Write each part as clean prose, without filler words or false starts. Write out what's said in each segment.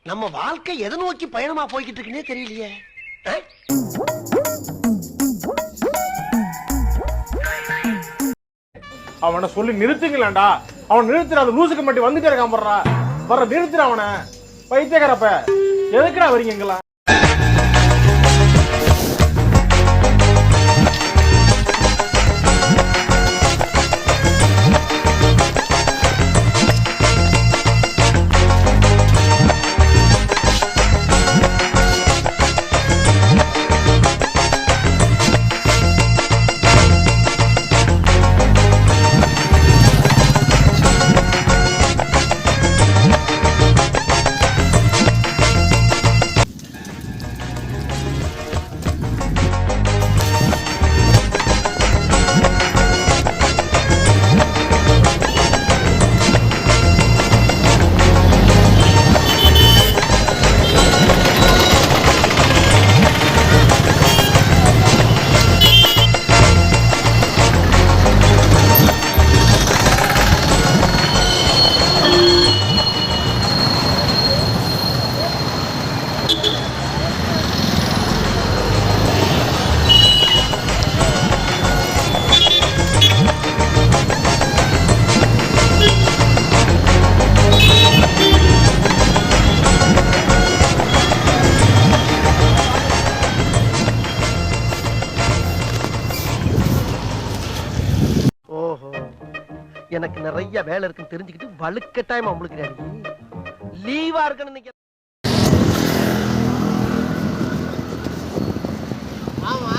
நம்ம வாழ்க்கை எதை நோக்கி பயணமா போய்கிட்டு இருக்குன்னே தெரியலையே. அவனை சொல்லி நிறுத்துங்களேன்டா. அவன் நிறுத்துற அந்த லூசுக்கு மட்டும் வந்துட்டே இருக்கான். வர்ற நிறுத்துற அவனை. பைத்தியக்காரப்ப எதுக்குடா வரீங்களா? எனக்கு நிறைய வேலை இருக்குன்னு தெரிஞ்சுக்கிட்டு வலுக்கட்டாயமா உங்களுக்கு லீவா இருக்குன்னு. ஆமா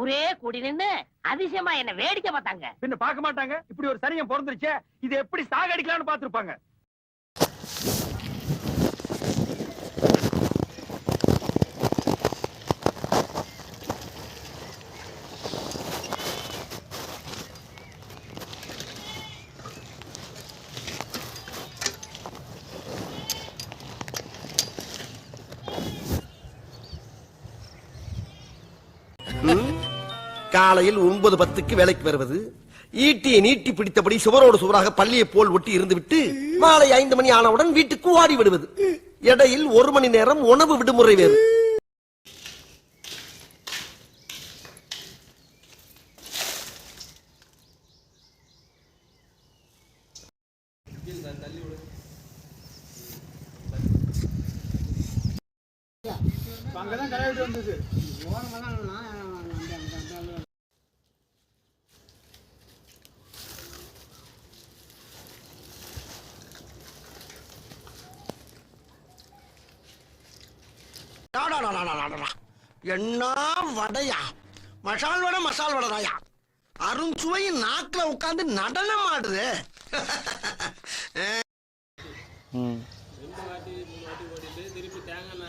ஒரே கூடி நின்னு அதிசயமா என்ன வேடிக்கை பார்த்தாங்க. பின்ன பார்க்க மாட்டாங்க? இப்படி ஒரு சனியம் பிறந்துருச்சே, இது எப்படி சாகடிக்கலாம்னு பார்த்திருப்பாங்க. காலையில் 9:10 வேலைக்கு வருவது, ஈட்டியை நீட்டி பிடித்தபடி சுவரோடு சுவராக பள்ளியை போல் ஒட்டி இருந்துவிட்டு மாலை 5 மணி ஆனவுடன் வீட்டுக்கு ஓடி விடுவது. இடையில் 1 மணி நேரம் உணவு விடுமுறை வேறு. அங்கதான் கரையிட்டு வந்தது. என்ன வடையா? மசால் வடை மசால் வடையா? அருஞ்சுவையின் நாக்குல உட்கார்ந்து நடனம் ஆடுது. திருப்பி தேங்காய்